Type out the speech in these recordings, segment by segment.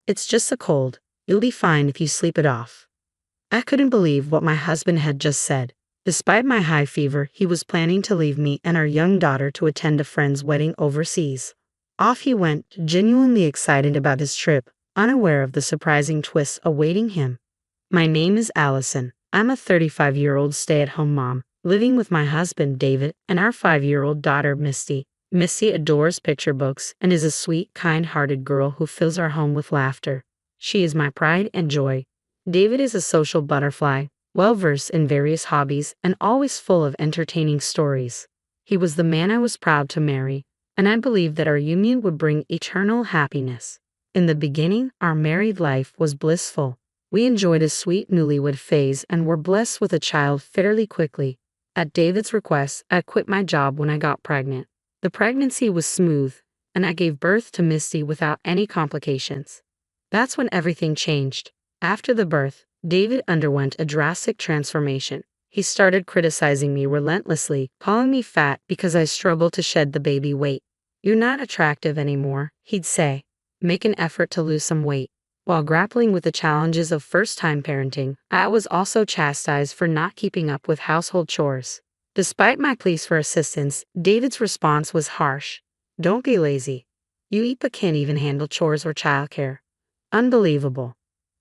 It's just a cold. You'll be fine if you sleep it off." I couldn't believe what my husband had just said. Despite my high fever, he was planning to leave me and our young daughter to attend a friend's wedding overseas. Off he went, genuinely excited about his trip, unaware of the surprising twists awaiting him. My name is Allison. I'm a 35-year-old stay-at-home mom, living with my husband David and our 5-year-old daughter Misty. Misty adores picture books and is a sweet, kind-hearted girl who fills our home with laughter. She is my pride and joy. David is a social butterfly, well-versed in various hobbies and always full of entertaining stories. He was the man I was proud to marry, and I believed that our union would bring eternal happiness. In the beginning, our married life was blissful. We enjoyed a sweet newlywed phase and were blessed with a child fairly quickly. At David's request, I quit my job when I got pregnant. The pregnancy was smooth, and I gave birth to Misty without any complications. That's when everything changed. After the birth, David underwent a drastic transformation. He started criticizing me relentlessly, calling me fat because I struggled to shed the baby weight. "You're not attractive anymore," he'd say. "Make an effort to lose some weight." While grappling with the challenges of first-time parenting, I was also chastised for not keeping up with household chores. Despite my pleas for assistance, David's response was harsh. "Don't be lazy. You eat but can't even handle chores or childcare." Unbelievable.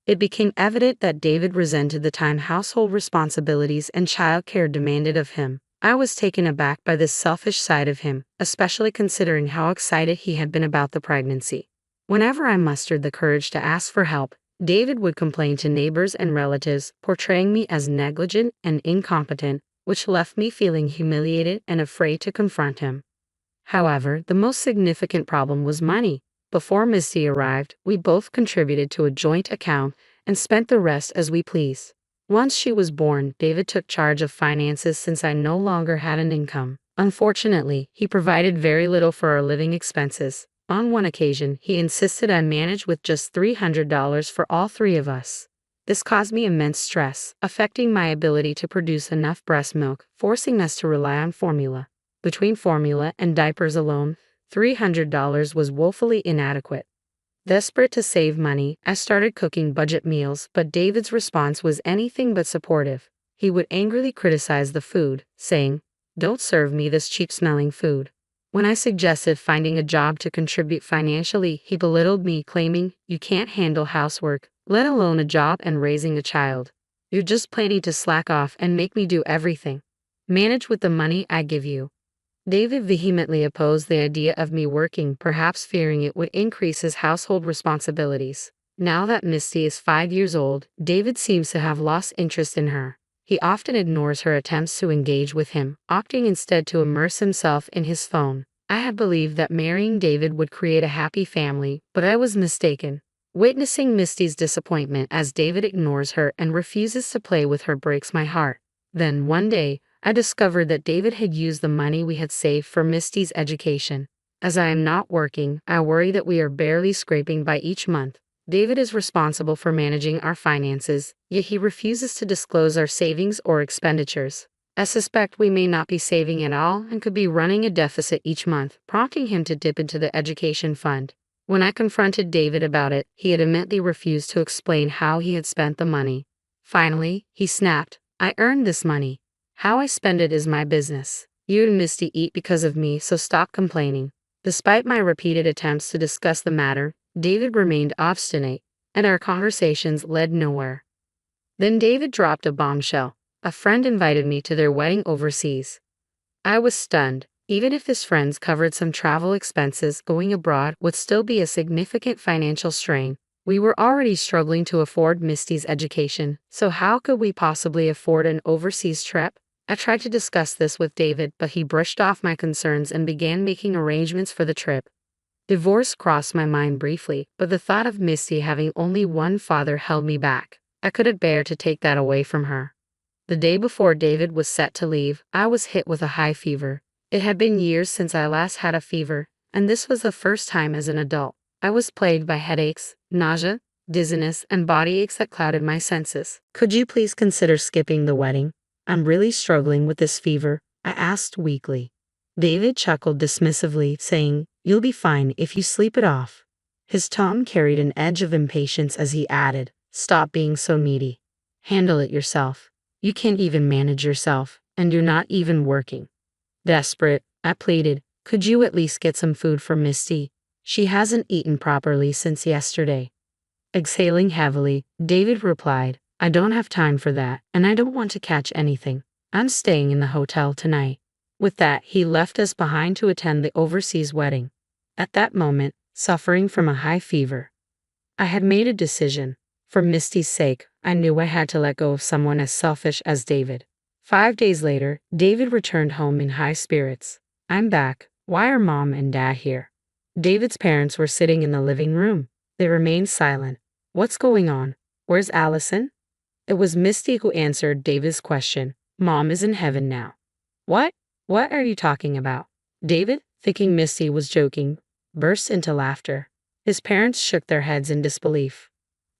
It became evident that David resented the time household responsibilities and childcare demanded of him. I was taken aback by this selfish side of him, especially considering how excited he had been about the pregnancy. Whenever I mustered the courage to ask for help, David would complain to neighbors and relatives, portraying me as negligent and incompetent, which left me feeling humiliated and afraid to confront him. However, the most significant problem was money. Before Misty arrived, we both contributed to a joint account and spent the rest as we pleased. Once she was born, David took charge of finances since I no longer had an income. Unfortunately, he provided very little for our living expenses. On one occasion, he insisted I manage with just $300 for all three of us. This caused me immense stress, affecting my ability to produce enough breast milk, forcing us to rely on formula. Between formula and diapers alone, $300 was woefully inadequate. Desperate to save money, I started cooking budget meals, but David's response was anything but supportive. He would angrily criticize the food, saying, "Don't serve me this cheap-smelling food." When I suggested finding a job to contribute financially, he belittled me, claiming, "You can't handle housework, let alone a job and raising a child. You're just planning to slack off and make me do everything. Manage with the money I give you." David vehemently opposed the idea of me working, perhaps fearing it would increase his household responsibilities. Now that Misty is 5 years old, David seems to have lost interest in her. He often ignores her attempts to engage with him, opting instead to immerse himself in his phone. I had believed that marrying David would create a happy family, but I was mistaken. Witnessing Misty's disappointment as David ignores her and refuses to play with her breaks my heart. Then, one day, I discovered that David had used the money we had saved for Misty's education. As I am not working, I worry that we are barely scraping by each month. David is responsible for managing our finances, yet he refuses to disclose our savings or expenditures. I suspect we may not be saving at all and could be running a deficit each month, prompting him to dip into the education fund. When I confronted David about it, he adamantly refused to explain how he had spent the money. Finally, he snapped, "I earned this money. How I spend it is my business. You and Misty eat because of me, so stop complaining." Despite my repeated attempts to discuss the matter, David remained obstinate, and our conversations led nowhere. Then David dropped a bombshell. A friend invited me to their wedding overseas. I was stunned. Even if his friends covered some travel expenses, going abroad would still be a significant financial strain. We were already struggling to afford Misty's education, so how could we possibly afford an overseas trip? I tried to discuss this with David, but he brushed off my concerns and began making arrangements for the trip. Divorce crossed my mind briefly, but the thought of Misty having only one father held me back. I couldn't bear to take that away from her. The day before David was set to leave, I was hit with a high fever. It had been years since I last had a fever, and this was the first time as an adult. I was plagued by headaches, nausea, dizziness, and body aches that clouded my senses. "Could you please consider skipping the wedding? I'm really struggling with this fever," I asked weakly. David chuckled dismissively, saying, "You'll be fine if you sleep it off." His tone carried an edge of impatience as he added, "Stop being so needy. Handle it yourself. You can't even manage yourself, and you're not even working." Desperate, I pleaded, "Could you at least get some food for Misty? She hasn't eaten properly since yesterday." Exhaling heavily, David replied, "I don't have time for that, and I don't want to catch anything. I'm staying in the hotel tonight." With that, he left us behind to attend the overseas wedding. At that moment, suffering from a high fever, I had made a decision. For Misty's sake, I knew I had to let go of someone as selfish as David. 5 days later, David returned home in high spirits. "I'm back. Why are Mom and Dad here?" David's parents were sitting in the living room. They remained silent. "What's going on? Where's Allison?" It was Misty who answered David's question. "Mom is in heaven now." "What? What are you talking about?" David, thinking Misty was joking, burst into laughter. His parents shook their heads in disbelief.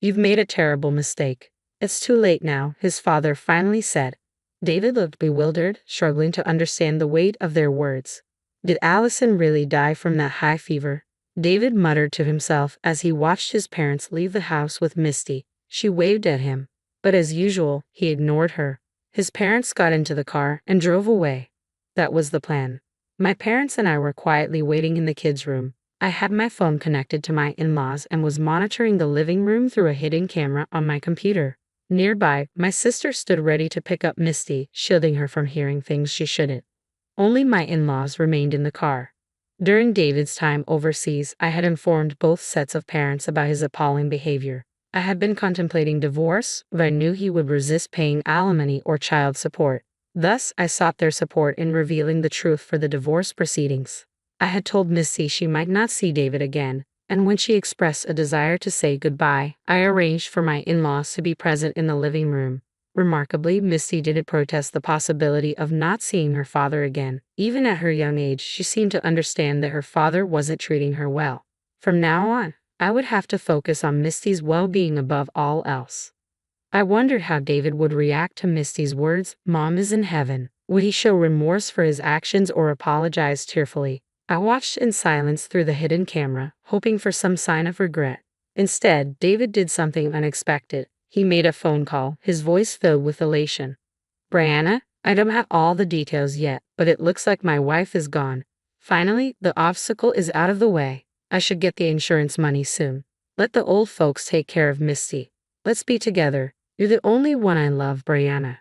"You've made a terrible mistake. It's too late now," his father finally said. David looked bewildered, struggling to understand the weight of their words. Did Allison really die from that high fever? David muttered to himself as he watched his parents leave the house with Misty. She waved at him, but as usual, he ignored her. His parents got into the car and drove away. That was the plan. My parents and I were quietly waiting in the kids' room. I had my phone connected to my in-laws and was monitoring the living room through a hidden camera on my computer. Nearby, my sister stood ready to pick up Misty, shielding her from hearing things she shouldn't. Only my in-laws remained in the car. During David's time overseas, I had informed both sets of parents about his appalling behavior. I had been contemplating divorce, but I knew he would resist paying alimony or child support. Thus, I sought their support in revealing the truth for the divorce proceedings. I had told Missy she might not see David again, and when she expressed a desire to say goodbye, I arranged for my in-laws to be present in the living room. Remarkably, Misty didn't protest the possibility of not seeing her father again. Even at her young age, she seemed to understand that her father wasn't treating her well. From now on, I would have to focus on Misty's well-being above all else. I wondered how David would react to Misty's words, "Mom is in heaven." Would he show remorse for his actions or apologize tearfully? I watched in silence through the hidden camera, hoping for some sign of regret. Instead, David did something unexpected. He made a phone call, his voice filled with elation. "Brianna, I don't have all the details yet, but it looks like my wife is gone. Finally, the obstacle is out of the way. I should get the insurance money soon. Let the old folks take care of Misty. Let's be together. You're the only one I love, Brianna."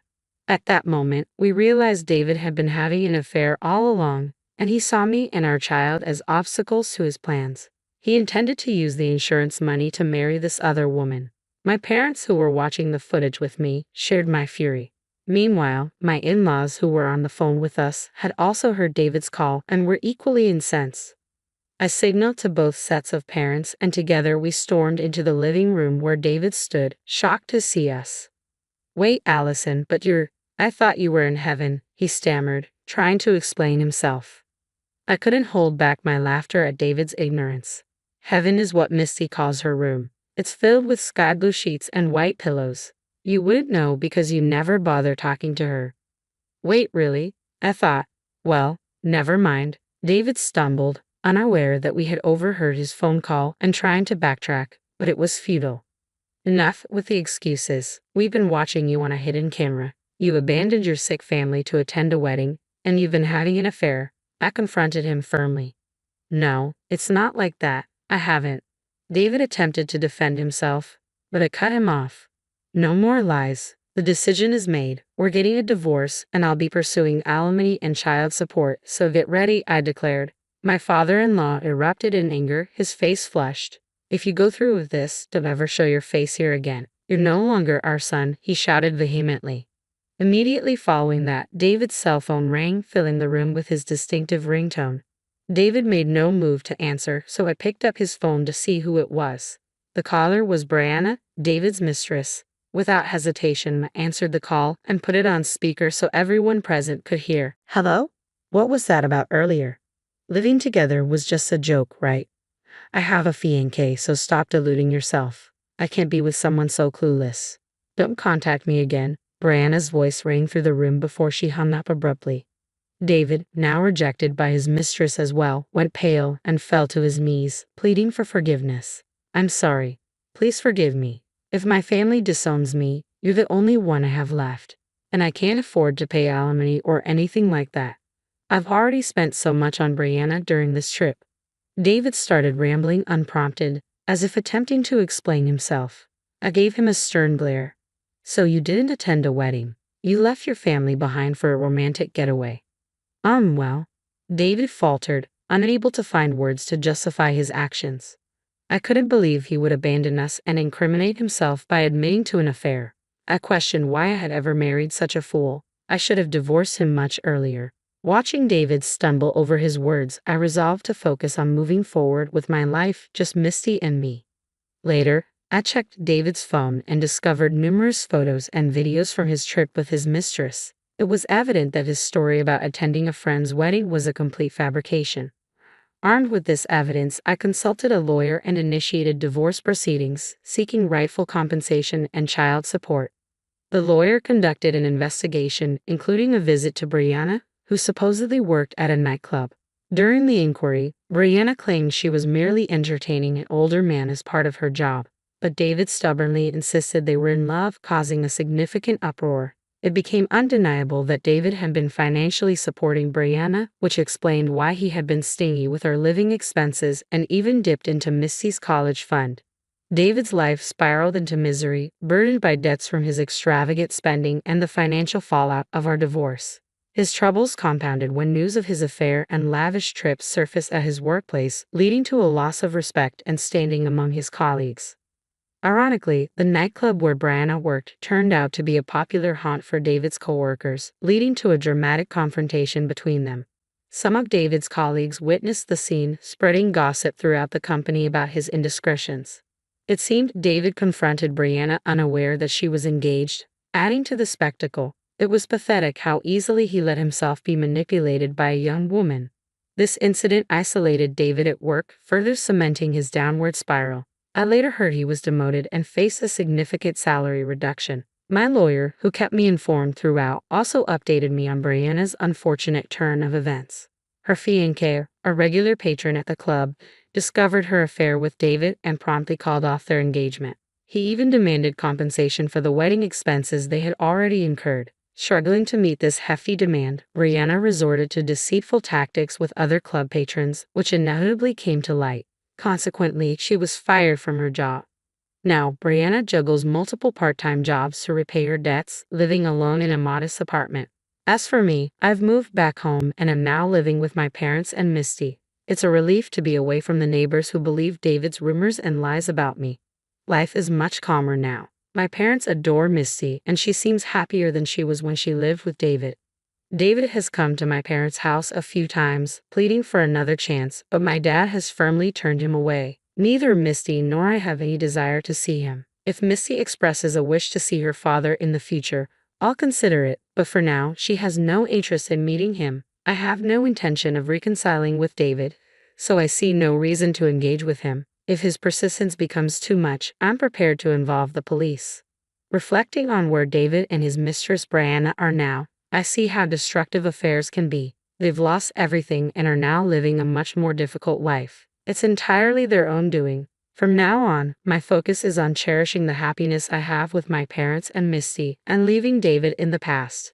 At that moment, we realized David had been having an affair all along, and he saw me and our child as obstacles to his plans. He intended to use the insurance money to marry this other woman. My parents, who were watching the footage with me, shared my fury. Meanwhile, my in-laws, who were on the phone with us, had also heard David's call and were equally incensed. I signaled to both sets of parents, and together we stormed into the living room where David stood, shocked to see us. "Wait, Allison, but I thought you were in heaven," he stammered, trying to explain himself. I couldn't hold back my laughter at David's ignorance. Heaven is what Misty calls her room. It's filled with sky blue sheets and white pillows. You wouldn't know because you never bother talking to her. Wait, really? I thought. Well, never mind. David stumbled, unaware that we had overheard his phone call and trying to backtrack, but it was futile. Enough with the excuses. We've been watching you on a hidden camera. You abandoned your sick family to attend a wedding, and you've been having an affair. I confronted him firmly. No, it's not like that. I haven't. David attempted to defend himself, but I cut him off. No more lies. The decision is made. We're getting a divorce, and I'll be pursuing alimony and child support, so get ready, I declared. My father-in-law erupted in anger, his face flushed. If you go through with this, don't ever show your face here again. You're no longer our son, he shouted vehemently. Immediately following that, David's cell phone rang, filling the room with his distinctive ringtone. David made no move to answer, so I picked up his phone to see who it was. The caller was Brianna, David's mistress. Without hesitation, I answered the call and put it on speaker so everyone present could hear. "Hello? What was that about earlier? Living together was just a joke, right? I have a fiancé, so stop deluding yourself. I can't be with someone so clueless. Don't contact me again." Brianna's voice rang through the room before she hung up abruptly. David, now rejected by his mistress as well, went pale and fell to his knees, pleading for forgiveness. "I'm sorry. Please forgive me. If my family disowns me, you're the only one I have left. And I can't afford to pay alimony or anything like that. I've already spent so much on Brianna during this trip." David started rambling unprompted, as if attempting to explain himself. I gave him a stern glare. "So you didn't attend a wedding. You left your family behind for a romantic getaway." Well, David faltered, unable to find words to justify his actions. I couldn't believe he would abandon us and incriminate himself by admitting to an affair. I questioned why I had ever married such a fool. I should have divorced him much earlier. Watching David stumble over his words, I resolved to focus on moving forward with my life, just Misty and me. Later, I checked David's phone and discovered numerous photos and videos from his trip with his mistress. It was evident that his story about attending a friend's wedding was a complete fabrication. Armed with this evidence, I consulted a lawyer and initiated divorce proceedings, seeking rightful compensation and child support. The lawyer conducted an investigation, including a visit to Brianna, who supposedly worked at a nightclub. During the inquiry, Brianna claimed she was merely entertaining an older man as part of her job, but David stubbornly insisted they were in love, causing a significant uproar. It became undeniable that David had been financially supporting Brianna, which explained why he had been stingy with her living expenses and even dipped into Misty's college fund. David's life spiraled into misery, burdened by debts from his extravagant spending and the financial fallout of our divorce. His troubles compounded when news of his affair and lavish trips surfaced at his workplace, leading to a loss of respect and standing among his colleagues. Ironically, the nightclub where Brianna worked turned out to be a popular haunt for David's coworkers, leading to a dramatic confrontation between them. Some of David's colleagues witnessed the scene, spreading gossip throughout the company about his indiscretions. It seemed David confronted Brianna unaware that she was engaged, adding to the spectacle. It was pathetic how easily he let himself be manipulated by a young woman. This incident isolated David at work, further cementing his downward spiral. I later heard he was demoted and faced a significant salary reduction. My lawyer, who kept me informed throughout, also updated me on Brianna's unfortunate turn of events. Her fiancé, a regular patron at the club, discovered her affair with David and promptly called off their engagement. He even demanded compensation for the wedding expenses they had already incurred. Struggling to meet this hefty demand, Brianna resorted to deceitful tactics with other club patrons, which inevitably came to light. Consequently, she was fired from her job. Now, Brianna juggles multiple part-time jobs to repay her debts, living alone in a modest apartment. As for me, I've moved back home and am now living with my parents and Misty. It's a relief to be away from the neighbors who believe David's rumors and lies about me. Life is much calmer now. My parents adore Misty, and she seems happier than she was when she lived with David. David has come to my parents' house a few times, pleading for another chance, but my dad has firmly turned him away. Neither Misty nor I have any desire to see him. If Misty expresses a wish to see her father in the future, I'll consider it, but for now, she has no interest in meeting him. I have no intention of reconciling with David, so I see no reason to engage with him. If his persistence becomes too much, I'm prepared to involve the police. Reflecting on where David and his mistress Brianna are now, I see how destructive affairs can be. They've lost everything and are now living a much more difficult life. It's entirely their own doing. From now on, my focus is on cherishing the happiness I have with my parents and Misty, and leaving David in the past.